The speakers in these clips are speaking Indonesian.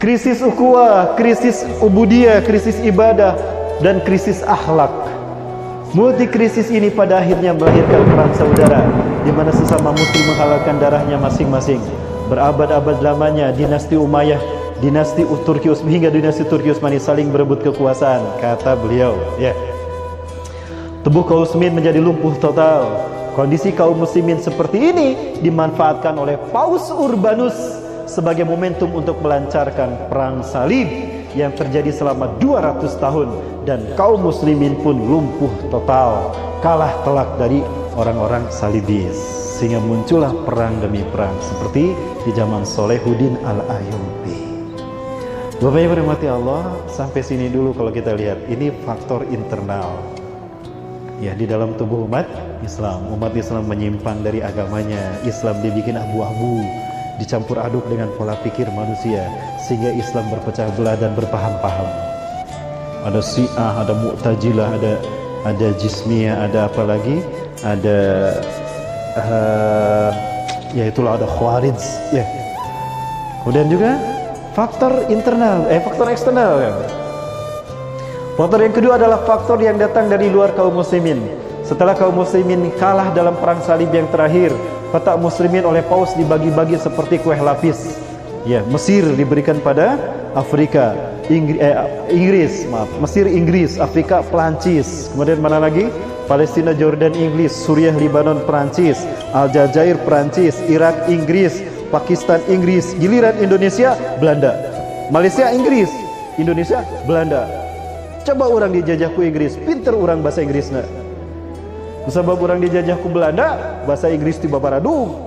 krisis ukhuwah, krisis ubudiyah, krisis ibadah, dan krisis akhlak. Multi krisis ini pada akhirnya melahirkan perang saudara, di mana sesama muslim menghalalkan darahnya masing-masing. Berabad-abad lamanya dinasti Umayyah, dinasti Turki hingga dinasti Turki Utsmani saling berebut kekuasaan, kata beliau. Ya. Tubuh kaum muslimin menjadi lumpuh total. Kondisi kaum muslimin seperti ini dimanfaatkan oleh Paus Urbanus sebagai momentum untuk melancarkan perang salib yang terjadi selama 200 tahun, dan kaum muslimin pun lumpuh total, kalah telak dari orang-orang salibis, sehingga muncullah perang demi perang seperti di zaman Salahuddin Al-Ayyubi. Bapak Ibu rahmati Allah, sampai sini dulu kalau kita lihat ini faktor internal. Ya, di dalam tubuh umat Islam menyimpang dari agamanya. Islam dibikin abu-abu, dicampur aduk dengan pola pikir manusia, sehingga Islam berpecah belah dan berpaham-paham. Ada Syiah, ada Mu'tazilah, ada Jismiyah, ada apa lagi? Ada ya itulah, ada Khawarij, ya. Kemudian juga faktor internal, faktor eksternal, ya. Faktor yang kedua adalah faktor yang datang dari luar kaum muslimin. Setelah kaum muslimin kalah dalam perang salib yang terakhir, petak muslimin oleh Paus dibagi-bagi seperti kue lapis. Ya, Mesir diberikan pada Afrika, Mesir Inggris, Afrika Perancis. Kemudian mana lagi? Palestina Jordan Inggris, Suriah Libanon Perancis, Aljazair Perancis, Irak Inggris, Pakistan Inggris. Giliran Indonesia Belanda. Malaysia Inggris, Indonesia Belanda. Coba orang dijajah ku Inggris, pinter orang bahasa Inggrisnya. Sebab orang dijajah ku Belanda, bahasa Inggris tiba baradung,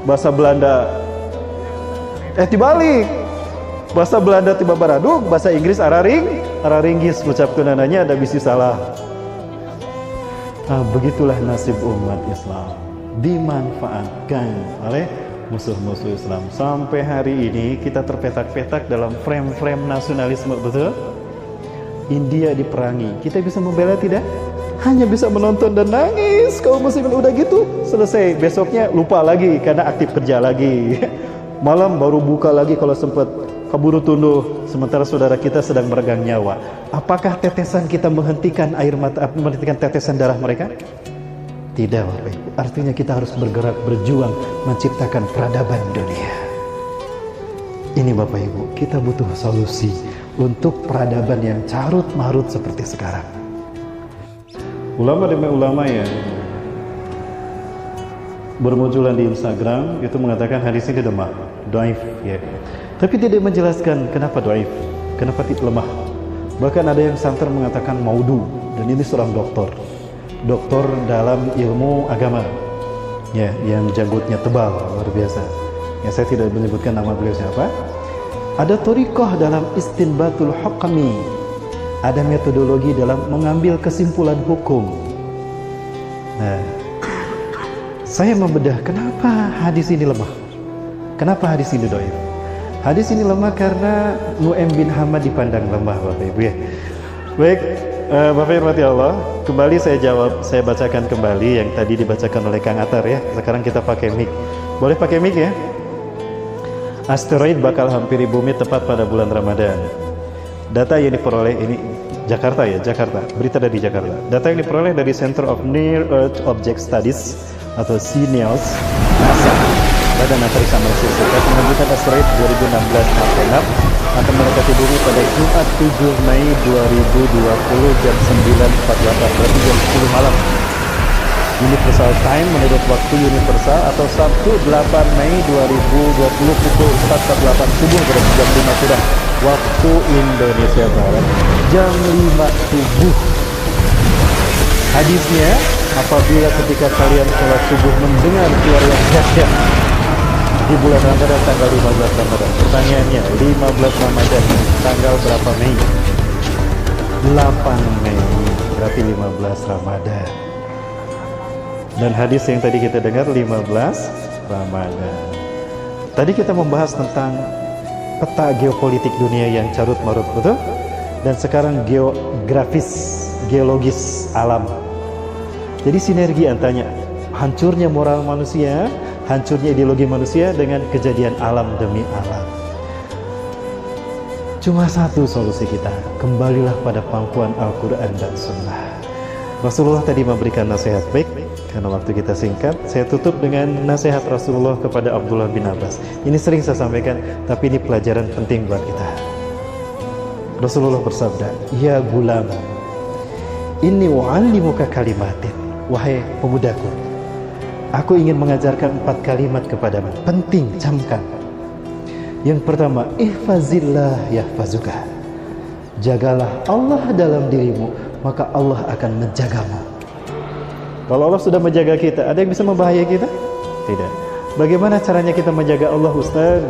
bahasa Belanda dibalik, bahasa Belanda tiba baradung, bahasa Inggris araringgis, ucapkan ananya ada bisi salah. Begitulah nasib umat Islam, dimanfaatkan oleh musuh-musuh Islam. Sampai hari ini kita terpetak-petak dalam frame-frame nasionalisme, betul? India diperangi, kita bisa membela tidak? Hanya bisa menonton dan nangis. Kaum muslimin udah gitu, selesai. Besoknya lupa lagi karena aktif kerja lagi. Malam baru buka lagi kalau sempat, keburu tunduh. Sementara saudara kita sedang meregang nyawa. Apakah tetesan kita menghentikan air mata, menghentikan tetesan darah mereka? Tidak, Bapak Ibu. Artinya kita harus bergerak, berjuang menciptakan peradaban dunia. Ini Bapak Ibu, kita butuh solusi untuk peradaban yang carut marut seperti sekarang. Ulama demi ulama yang bermunculan di Instagram itu mengatakan hadis ini lemah, dhaif, ya. Tapi tidak menjelaskan kenapa dhaif, kenapa lemah. Bahkan ada yang santer mengatakan maudhu, dan ini seorang doktor dalam ilmu agama, ya, yang janggutnya tebal luar biasa. Ya, saya tidak menyebutkan nama beliau siapa. Ada thariqah dalam istinbatul hukmi, ada metodologi dalam mengambil kesimpulan hukum. Nah, saya membedah kenapa hadis ini lemah, kenapa hadis ini dhaif. Hadis ini lemah karena Nu'aim bin Hamad dipandang lemah, Bapak Ibu, ya. Baik, Bapak Ibu Allah, kembali saya jawab, saya bacakan kembali yang tadi dibacakan oleh Kang Atar, ya. Sekarang kita pakai mic. Boleh pakai mic, ya? Asteroid bakal hampiri bumi tepat pada bulan Ramadan. Data yang diperoleh ini Jakarta, ya, Jakarta. Berita dari Jakarta. Data yang diperoleh dari Center of Near Earth Object Studies atau CNEOS NASA, Badan Antariksa Malaysia Serikat, menunjukkan asteroid 2016 Martenap akan mendekati bumi pada Jumat 7 Mei 2020 jam 9.48, berarti jam 10 malam. Universal Time menurut waktu universal, atau Sabtu 8 Mei 2020 pukul 4.48 subuh, berarti jam 5 sudah waktu Indonesia Barat, jam 5 subuh. Hadisnya, apabila ketika kalian sholat subuh mendengar suara yang dahsyat di bulan Ramadan tanggal 15 Ramadan. Pertanyaannya, 15 Ramadan tanggal berapa Mei? 8 Mei, berarti 15 Ramadan. Dan hadis yang tadi kita dengar 15 Ramadan. Tadi kita membahas tentang peta geopolitik dunia yang carut marut, betul? Dan sekarang geologis alam. Jadi sinergi antara hancurnya moral manusia, hancurnya ideologi manusia dengan kejadian alam demi alam. Cuma satu solusi kita, kembalilah pada pangkuan Al-Quran dan Sunnah. Rasulullah tadi memberikan nasihat baik, karena waktu kita singkat, saya tutup dengan nasihat Rasulullah kepada Abdullah bin Abbas. Ini sering saya sampaikan, tapi ini pelajaran penting buat kita. Rasulullah bersabda, "Ya gulam, inni u'allimuka kalimatin." Wahai pemudaku, aku ingin mengajarkan 4 kalimat kepadamu. Penting, camkan. Yang pertama, ihfazillah yahfazuka. Jagalah Allah dalam dirimu, maka Allah akan menjagamu. Kalau Allah sudah menjaga kita, ada yang bisa membahayai kita? Tidak. Bagaimana caranya kita menjaga Allah, Ustaz?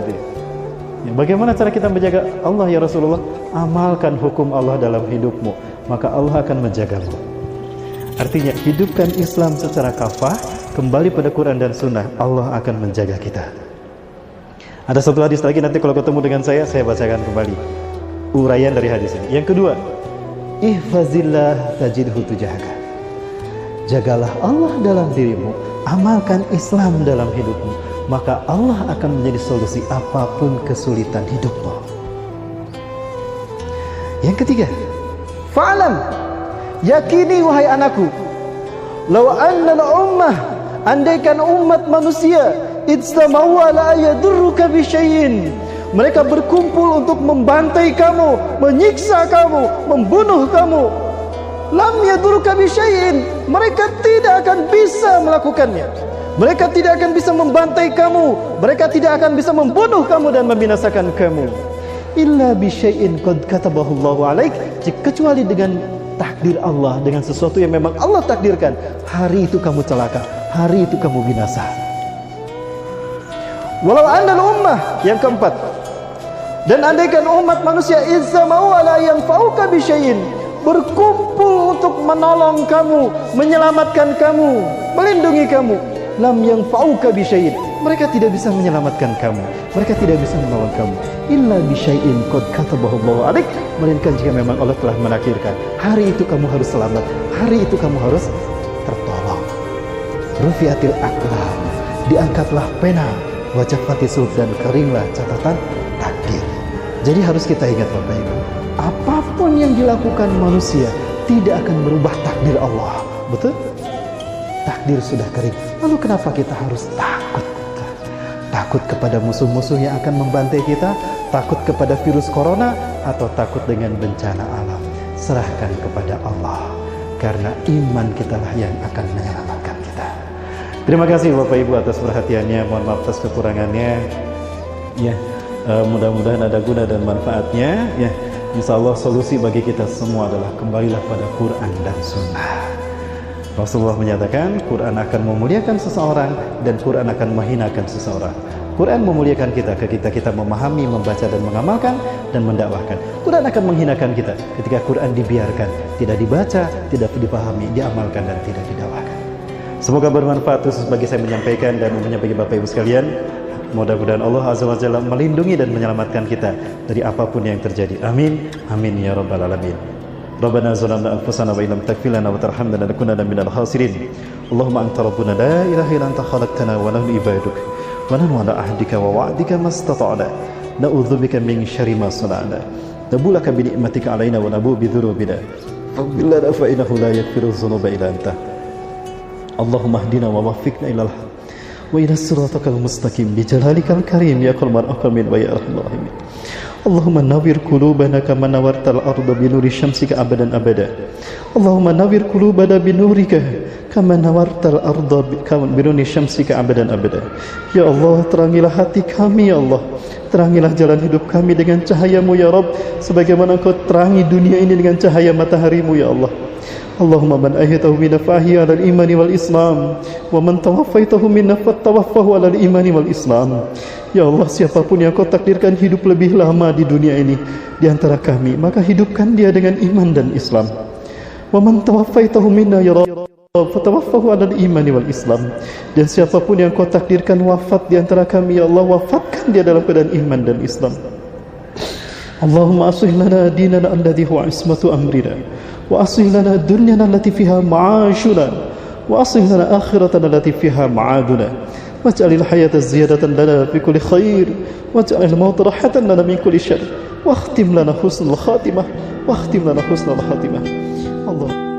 Bagaimana cara kita menjaga Allah, ya Rasulullah? Amalkan hukum Allah dalam hidupmu, maka Allah akan menjagamu. Artinya, hidupkan Islam secara kafah, kembali pada Quran dan Sunnah, Allah akan menjaga kita. Ada satu hadis lagi, nanti kalau ketemu dengan saya bacakan kembali uraian dari hadis ini. Yang kedua, ihfazillah tajidhu tujahaka. Jagalah Allah dalam dirimu, amalkan Islam dalam hidupmu, maka Allah akan menjadi solusi apapun kesulitan hidupmu. Yang ketiga, fa'alam, yakini wahai anakku, law anna al-ummah, andaikan umat manusia ijtama'u ala yadurruka bi syai'in, mereka berkumpul untuk membantai kamu, menyiksa kamu, membunuh kamu, lam yadurruka bi syai'in, mereka tidak akan bisa melakukannya. Mereka tidak akan bisa membantai kamu, mereka tidak akan bisa membunuh kamu dan membinasakan kamu. Illa bi syai'in qad katabahu Allahu 'alaik, kecuali dengan takdir Allah, dengan sesuatu yang memang Allah takdirkan. Hari itu kamu celaka, hari itu kamu binasa. Walau andal ummah, yang keempat, dan andaikan umat manusia izzamau ala yanfa'uka bi syai'in, berkumpul untuk menolong kamu, menyelamatkan kamu, melindungi kamu, lam yanfa'uka bi syai'in, mereka tidak bisa menyelamatkan kamu, mereka tidak bisa menolong kamu, illa bi syai'in qad katabahu Allahu 'alaik, melainkan jika memang Allah telah menakdirkan. Hari itu kamu harus selamat, hari itu kamu harus tertolong. Rufi'atil aqlam, diangkatlah pena, wajah fatisub, dan keringlah catatan takdir. Jadi harus kita ingat Bapak Ibu, apapun yang dilakukan manusia tidak akan merubah takdir Allah. Betul? Takdir sudah kering. Lalu kenapa kita harus takut? Takut kepada musuh-musuh yang akan membantai kita, takut kepada virus corona, atau takut dengan bencana alam? Serahkan kepada Allah, karena iman kitalah yang akan menyelamatkan kita. Terima kasih Bapak Ibu atas perhatiannya, mohon maaf atas kekurangannya. Ya, mudah-mudahan ada guna dan manfaatnya. Ya, insya Allah solusi bagi kita semua adalah kembalilah pada Quran dan Sunnah. Rasulullah menyatakan Quran akan memuliakan seseorang dan Quran akan menghinakan seseorang. Quran memuliakan kita ketika kita memahami, membaca dan mengamalkan dan mendakwahkan. Quran akan menghinakan kita ketika Quran dibiarkan, tidak dibaca, tidak dipahami, diamalkan dan tidak didakwahkan. Semoga bermanfaat khusus bagi saya menyampaikan dan umumnya bagi Bapak Ibu sekalian. Mudah-mudahan Allah Azza wa Jalla melindungi dan menyelamatkan kita dari apapun yang terjadi. Amin. Amin ya rabbal alamin. Rabbana zalamna anfusana wa illam taghfir lana wa tarhamna lanakunanna minal khasirin. Allahumma anta rabbuna la ilaha illa anta khalaqtana wa nahnu ibaduk wa nahnu ala ahdika wa wa'dika mastata'na. Na'udzubika min syarri ma sana'na. Nabulaka bi ni'matika alaina wa nabu bi dzunubina. Faghfir lana fa innahu la yaghfiru dzunuba illa anta. Allahumma hdina wa waffiqna ilal haq wa ila siratakal mustaqim bi jalalikal karim ya qalman aqamin wa ya arhamar rahimin. Allahumma nawwir qulubana kama nawartal arda bi nuri syamsika abadan abada. Allahumma nawwir qulubana bi nurika kama nawartal arda bi nuri syamsika abadan abada. Ya Allah, terangilah hati kami ya Allah. Terangilah jalan hidup kami dengan cahayamu ya Rabb, sebagaimana Engkau terangi dunia ini dengan cahaya mataharimu ya Allah. Allahumma man ahyatahu minna fahya alal imani wal islam wa man tawaffaytahu minna fatawaffahu alal imani wal islam. Ya Allah, siapapun yang Kau takdirkan hidup lebih lama di dunia ini di antara kami, maka hidupkan dia dengan iman dan Islam. Wa man tawaffaytahu minna ya Rabb fatawaffahu alal imani wal islam. Dan siapapun yang Kau takdirkan wafat di antara kami ya Allah, wafatkan dia dalam keadaan iman dan Islam. Allahumma aslih lana dinana alladhi huwa ismatu amrina wa aslih lana dunyana allati fiha ma'ashuna wa aslih lana akhiratana allati fiha ma'aduna waj'alil hayata ziyadatan lana fi kulli khair waj'alil mauta rahatan lana min kulli syarr واختم لنا حسن الخاتمة واختم لنا حسن الخاتمة. Allah